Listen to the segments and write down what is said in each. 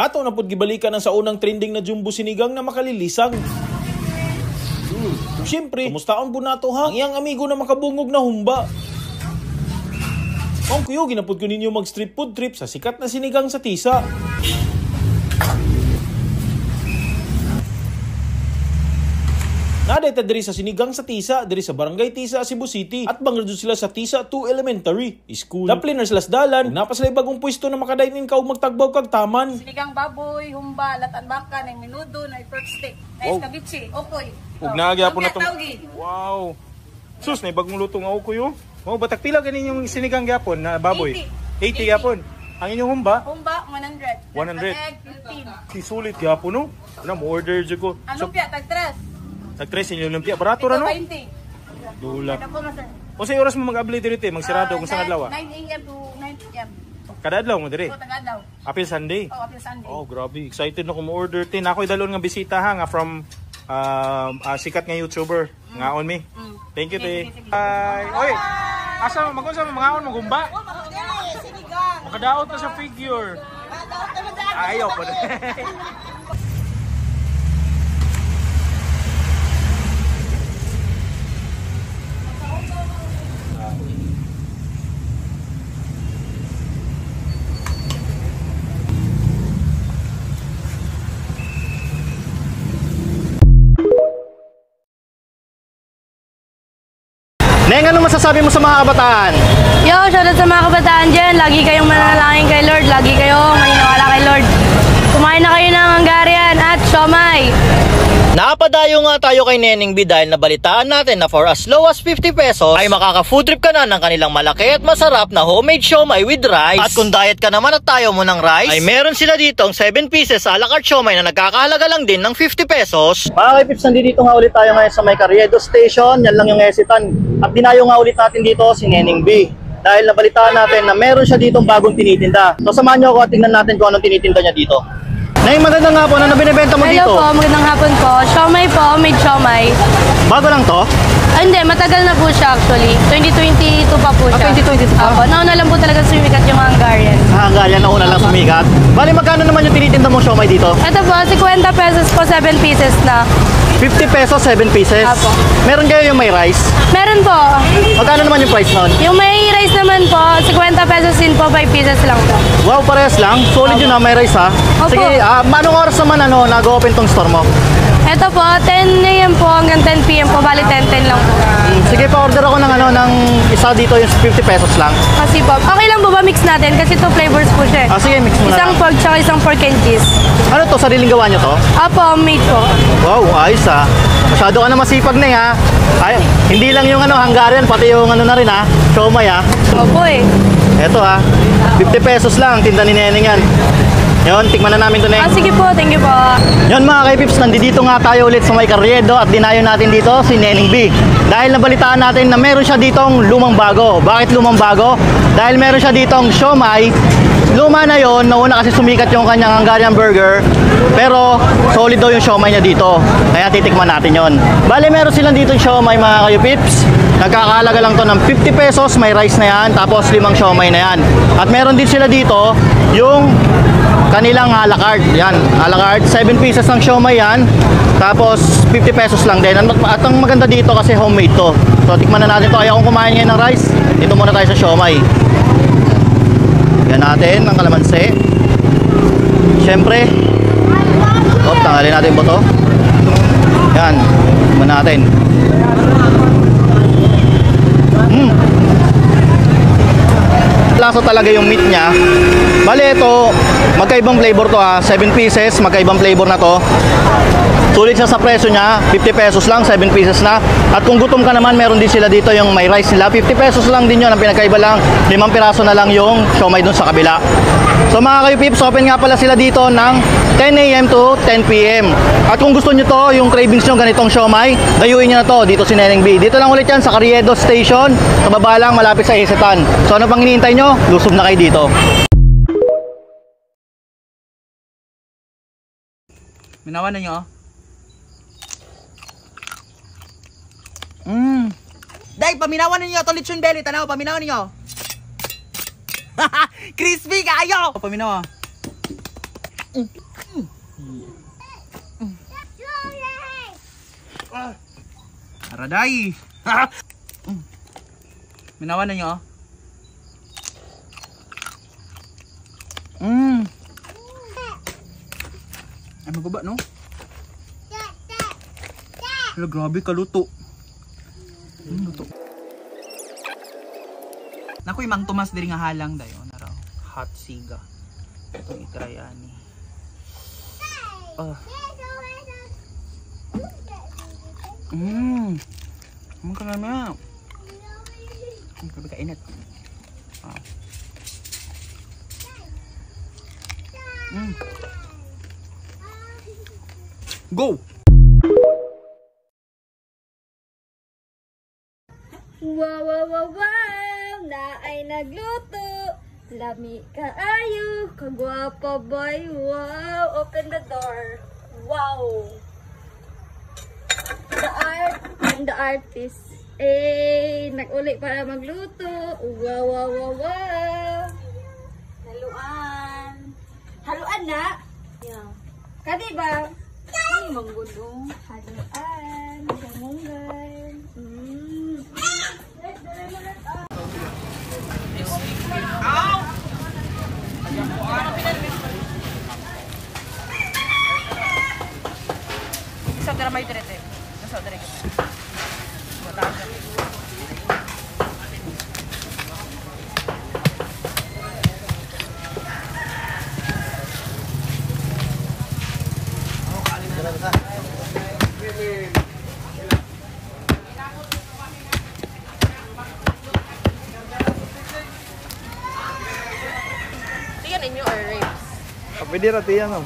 Ato na pud gibalikan ang sa unang trending na jumbo sinigang na makalilisang. Siyempre, kumustaon po nato ha? Ang iyang amigo na makabungog na humba. Kung kuyo, ginapod ko ninyo mag street food trip sa sikat na sinigang sa Tisa. Nadayta diri sa sinigang sa Tisa, diri sa Barangay Tisa, Cebu City. At bangradyo sila sa Tisa 2 Elementary School. Daplin na sila sa dalan. Napasalay bagong pwesto na makadainin ka o magtagbaw kag taman. Sinigang baboy, humba, latan baka, ng minudo, ng pork steak, ng escabeche, okoy. Ug nagyapon na tong. Wow. Sus, na bagong luto nga ukoy oh. Oh, batak pila ganin yung sinigang gyapon na baboy? 80 gyapon. Ang inyong humba? Humba 100. 100. Egg 15. Sulit gyapon no. Ano mo order jud ko. Ang lumpia tag 3. Nag-3 inyo lumpia, barato ra no? 20. Dula. O sa oras mo mag-abli diri te, magsirado kung sa adlaw? 9 AM to 9 PM. Kada adlaw mo diri? O taga adlaw. Apil Sunday? O apil Sunday. Oh, grabe. Excited na ko mo-order te. Nakoy dalon nga bisita ha nga from sikat nga YouTuber. Ngaon mi. Thank you te. Bye. Oy. Asa mo magunsa mo mangaon mo gumba? Makadaot na sa figure. Ayaw pa. Neng, ano masasabi mo sa mga kabataan? Yo, shoutout sa mga kabataan dyan. Lagi kayong manalangin kay Lord. Lagi kayong maniniwala kay Lord. Kumain na kayo ng Hungarian at siomai. Napadayo nga tayo kay Neneng B dahil nabalitaan natin na for as low as 50 pesos ay makaka-food trip ka na ng kanilang malaki at masarap na homemade siomai with rice. At kung diet ka naman at tayo mo ng rice, ay meron sila ditong 7 pieces a la carte siomai na nagkakahalaga lang din ng 50 pesos. Mga kaipips, nandito nga ulit tayo ngayon sa may Carriedo Station. Yan lang yung esitan. At dinayo nga ulit natin dito si Neneng B dahil nabalitaan natin na meron siya ditong bagong tinitinda. So samahan nyo ako at tingnan natin kung anong tinitinda niya dito. Nay, magandang hapon. Ano binibenta mo dito? Hello po, magandang hapon po. Siomai po, made siomai. Bago lang to? Ay, hindi, matagal na po siya actually. 2022 pa po siya. 2022 pa? Opo, nauna lang po talaga sumikat yung Hungarian. Hungarian, nauna lang sumikat. Bali, magkano naman yung tinitinda mong siomai dito? Ito po, 50 pesos po, 7 pieces na. 50 pesos, 7 pieces? Apo. Meron kayo yung may rice? Meron po. Magkano naman yung price nun? Yung may rice naman po, 50 pesos din po, 5 pieces lang po. Wow, parehas lang. Solid yun ha, may rice ha. Opo. Sige, anong oras naman nag-open tong store mo? Ito po, 10 AM po hanggang 10 PM po, bali 10 lang po. Sige, pa-order ako ng isa dito yung 50 pesos lang. Kasi po, okay lang po ba mix natin? Kasi 2 flavors po siya. Sige, mix mo na Isang lang. pork tsaka isang pork and cheese. Ano to, sariling gawa nyo to? Apo, made po. Wow, ayos ha. Masyado ka na masipag na ha. Ay, hindi lang yung Hungarian, pati yung na rin ha. Siomai ha. Opo eh. Eto ha, 50 pesos lang, tinda ni Neneng yan. Yun, tikman na namin to, Neng. Sige po, thank you po. Yun mga kaipips, nandito nga tayo ulit sa may Carriedo at dinayo natin dito si Neneng B. Dahil nabalitaan natin na meron siya ditong lumang bago. Bakit lumang bago? Dahil meron siya ditong siomai. Luma na yon, nauna kasi sumikat yung kanyang Hungarian burger. Pero solid daw yung siomai niya dito. Kaya titikman natin yon. Bale, meron silang dito siomai mga kaipips. Nagkakahalaga lang to ng 50 pesos, may rice na yan, tapos 5 siomai na yan. At meron din sila dito yung kanilang a la carte. Yan, a la carte, 7 pieces ng siomai yan. Tapos 50 pesos lang din. At ang maganda dito kasi homemade to. So tikman na natin to. Ayaw kong kumain ngayon ng rice. Dito muna tayo sa siomai. Yan natin ng kalamansi. Siyempre, tanggalin natin po to. Yan, tikman natin. Lasa talaga yung meat niya. Bali ito, magkaibang flavor to ha. 7 pieces, magkaibang flavor na to. Sulit siya sa presyo niya, 50 pesos lang, 7 pieces na. At kung gutom ka naman, meron din sila dito yung may rice nila. 50 pesos lang din yun, ang pinakaiba lang, 5 piraso na lang yung siomai dun sa kabila. So mga kayo pips, open nga pala sila dito ng 10 AM to 10 PM. At kung gusto nyo to, yung cravings nyo ganitong siomai, dayuin nyo na to dito si Neneng B. Dito lang ulit yan sa Carriedo Station, sa baba lang, malapit sa Isitan. So ano pang hinihintay nyo? Lusob na kayo dito. Minawan na nyo? Day, paminawan ninyo to lechon belly, tanaw, paminawan ninyo. Crispy kayo. Paminaw. Araday. Minawan na niyo. Ay magaba no? Hala, grabe kaluto. Luto. Nakoy Mang Tomas diri nga halang dayon na raw. Hot siga. Ito i-try ani. Ang kanana. Ang grabe ka init. Go! Wow, wow, wow, wow, na ay nagluto. Lami kaayo, kagwapa boy. Wow, open the door. Wow. The art and the artist. Nag-uli para magluto. Wow, wow, wow, wow. Haluan. Haluan na? Yeah. Kadi ba? Ay, manggulong. Haluan. Gamunggan. Isa tira may direte. Nasa direte. Tiyan inyo or ribs? Pwede rati yan oh.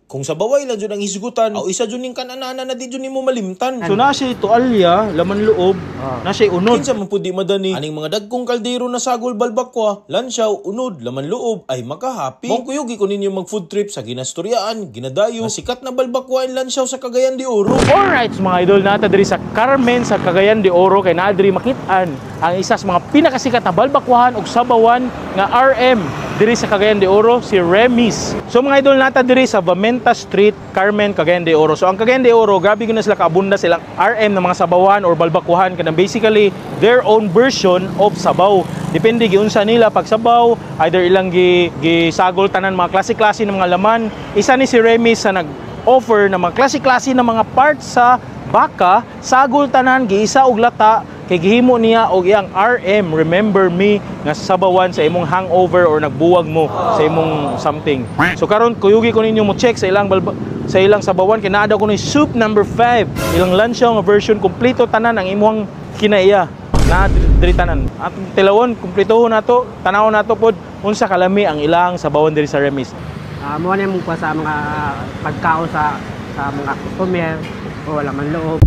Kung sa baway lang dyan ang hisgutan, o isa dyan yung kananana na di dyan mo malimtan. So na siya tualya, laman loob, na siya unod. Kinsa man pudi madani, aning mga dagkong kaldero na sagol balbakwa, lansyaw, unod, laman loob, ay makahappy. Mong kuyugi ko ninyo mag food trip sa ginastoryaan, ginadayo, na sikat na balbakwa and lansyaw sa Cagayan de Oro. Alright mga idol, nata diri sa Carmen sa Cagayan de Oro kay naa diri makitaan ang isa sa mga pinakasikat na balbakwahan ug sabawan nga RM diri sa Cagayan de Oro, si Remis. So mga idol, nata diri sa Vamenta Street, Carmen, Cagayan de Oro. So ang Cagayan de Oro, grabe ko na sila kaabunda silang RM na mga sabawan or balbakwahan kanang basically their own version of sabaw. Depende giunsa nila pag sabaw, either ilang gisagol tanan mga klase-klase ng mga laman. Isa ni si Remis sa nag-offer ng mga klase-klase ng mga parts sa baka, sagol tanan giisa og lata kay gihimo niya og iyang RM, remember me, nga sabawan sa imong hangover or nagbuwag mo sa imong something. So karon kuyugi ko ninyo mo check sa ilang sabawan kay naa daw ko ni soup number 5, ilang lansyaw nga version kompleto tanan ang imong kinaiya. Na diri tanan. Atong tilawon kumpletohon nato, tanawon nato pod unsa kalami ang ilang sabawan diri sa Remis. Mo na mo pa sa mga pagkaon sa mga customer o wala man loob.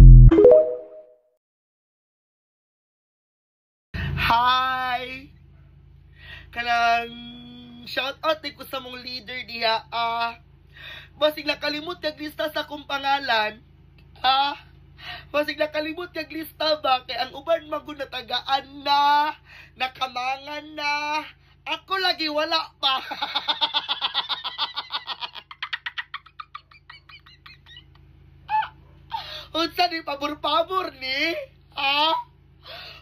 Hi! Kanang shout out ko sa mong leader diha. Basig nakalimot kag lista sa akong pangalan. Basig nakalimot kag lista ba kay ang uban magunatagaan na, nakamangan na. Ako lagi wala pa. Unsa ni pabor-pabor ni?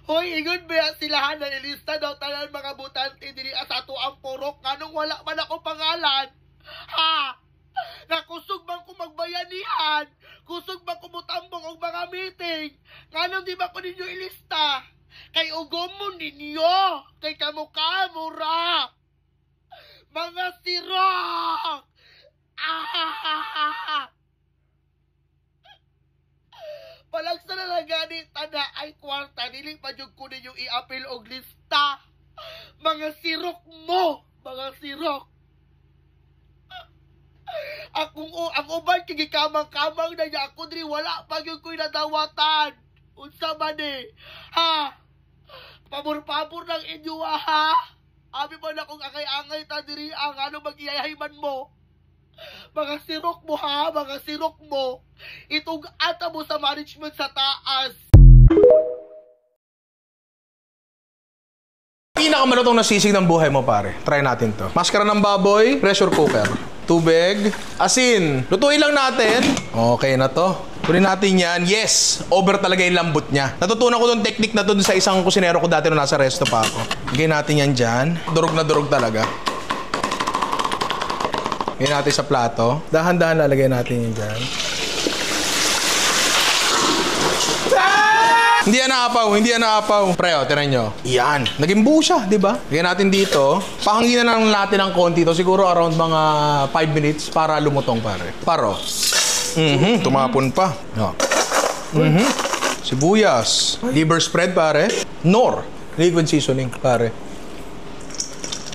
Hoy, ingon ba silahan na nilista daw tanan mga butante diri sa ato ang purok nganong wala man ako pangalan? Nakusog bang ko magbayanihan? Kusog bang ko mutambong og mga meeting? Nganong di ba ko ninyo ilista? Kay ugomon ninyo. Kay kamukha-mo ra. Mga sirok! Palagsa na lang ganit tada ay kwarta. Dili pa dyan ko ninyo i-apil og lista. Mga sirok mo! Mga sirok! Ang uban kigikamang-kamang na niya ako diri wala pa yung ko'y nadawatan. Unsa man ha? Pabor-pabor ng inyo ha? Abi man akong angay-angay ta diri ang ano mag-iyahiman mo. Mga sirok mo ha, mga sirok mo. Itong ata mo sa management sa taas. Pinakamalutong na sisig ng buhay mo, pare. Try natin to. Maskara ng baboy, pressure cooker. Tubig, asin. Lutuin lang natin. Okay na to. Kunin natin yan. Yes! Over talaga yung lambot niya. Natutunan ko tong technique na to sa isang kusinero ko dati nung nasa resto pa ako. Lagay natin yan dyan. Durog na durog talaga. Lagay natin sa plato. Dahan-dahan lalagay natin yan dyan. Hindi yan naapaw, hindi yan naapaw. Preo, tinan nyo. Yan. Naging buo siya, di ba? Lagyan natin dito. Pahangin na lang natin ng konti to. Siguro around mga 5 minutes para lumutong, pare. Paro. Tumapon pa. Oh. Sibuyas. Liver spread, pare. Nor. Liquid seasoning, pare.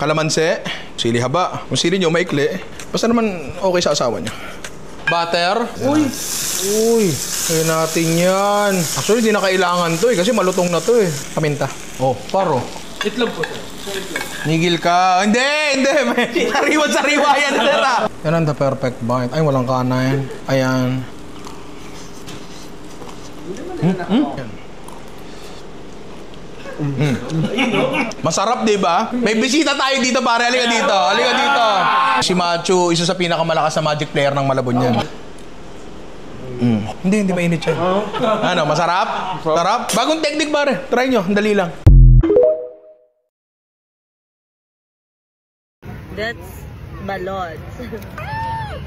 Kalamansi. Sili haba. Kung sili nyo, maikli. Basta naman okay sa asawa niya. Butter. Uy. Kaya natin yan. Actually, di na kailangan to kasi malutong na to Paminta. Oh, paro. Itlog po. Nigil ka. Hindi. Sariwa yan. Yan ang the perfect bite. Ay, walang kanin. Ayan. Masarap, di ba? May bisita tayo dito, pare. Halika dito. Si Machu, isa sa pinakamalakas na Magic player ng Malabon yan. Hindi mainit siya. Ano, masarap? Sarap? Bagong technique, pare. Try nyo, dali lang. That's balot.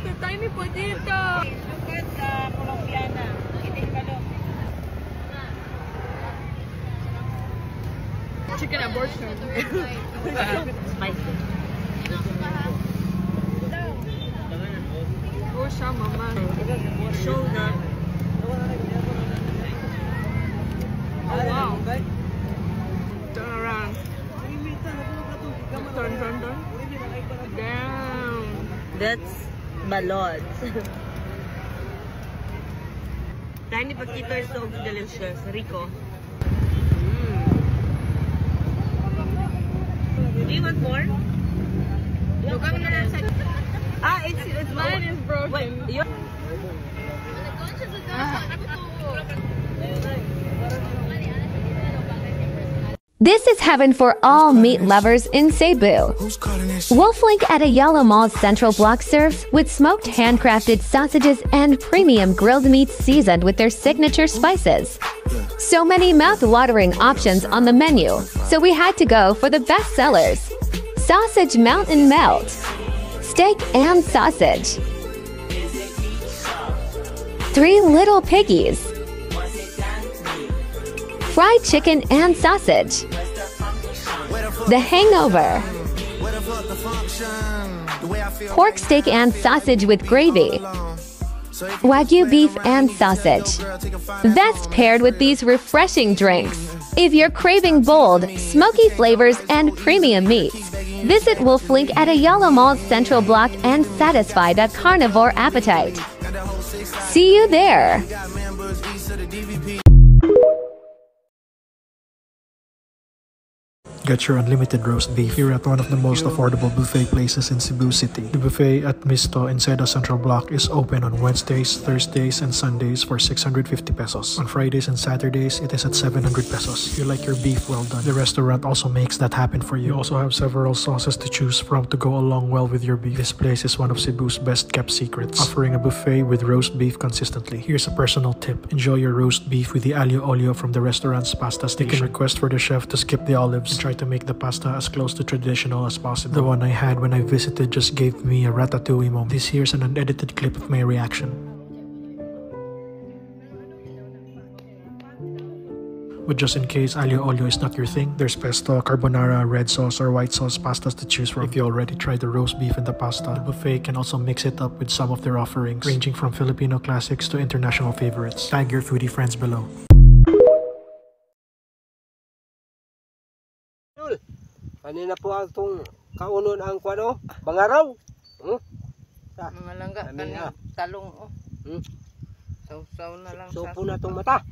The tiny potato. Ang sa Colombiana. Iting balot. Chicken abortion. Spicy. Oh, siya, mama. Shoulder. Oh, wow. Turn around. Turn. Damn. That's balot. Tiny potato is so delicious. Rico. Do you want more? It's Mine is broken. Wait, This is heaven for all meat lovers in Cebu. Wolflink at Ayala Mall's Central Block serves with smoked handcrafted sausages and premium grilled meats seasoned with their signature spices. So many mouth-watering options on the menu, so we had to go for the best sellers. Sausage Mountain Melt, steak and sausage, 3 Little Piggies, fried chicken and sausage, The Hangover, pork steak and sausage with gravy, Wagyu beef and sausage. Best paired with these refreshing drinks. If you're craving bold, smoky flavors and premium meats, visit Wolflink at Ayala Mall's Central Block and satisfy that carnivore appetite. See you there! Get your unlimited roast beef here at one of the most affordable buffet places in Cebu City. The buffet at Misto inside the Central Block is open on Wednesdays, Thursdays, and Sundays for 650 pesos. On Fridays and Saturdays, it is at 700 pesos. If you like your beef well done, the restaurant also makes that happen for you. You also have several sauces to choose from to go along well with your beef. This place is one of Cebu's best kept secrets, offering a buffet with roast beef consistently. Here's a personal tip. Enjoy your roast beef with the aglio olio from the restaurant's pasta station. You can request for the chef to skip the olives and try to make the pasta as close to traditional as possible. The one I had when I visited just gave me a ratatouille moment. This here's an unedited clip of my reaction. But just in case aglio olio is not your thing, there's pesto, carbonara, red sauce, or white sauce pastas to choose from. If you already tried the roast beef and the pasta, the buffet can also mix it up with some of their offerings, ranging from Filipino classics to international favorites. Tag your foodie friends below. Kanina po ang itong kaunon ang kwano, bangaraw. Mga langga, kanina talong. Sausaw na lang. Sopo na itong mata.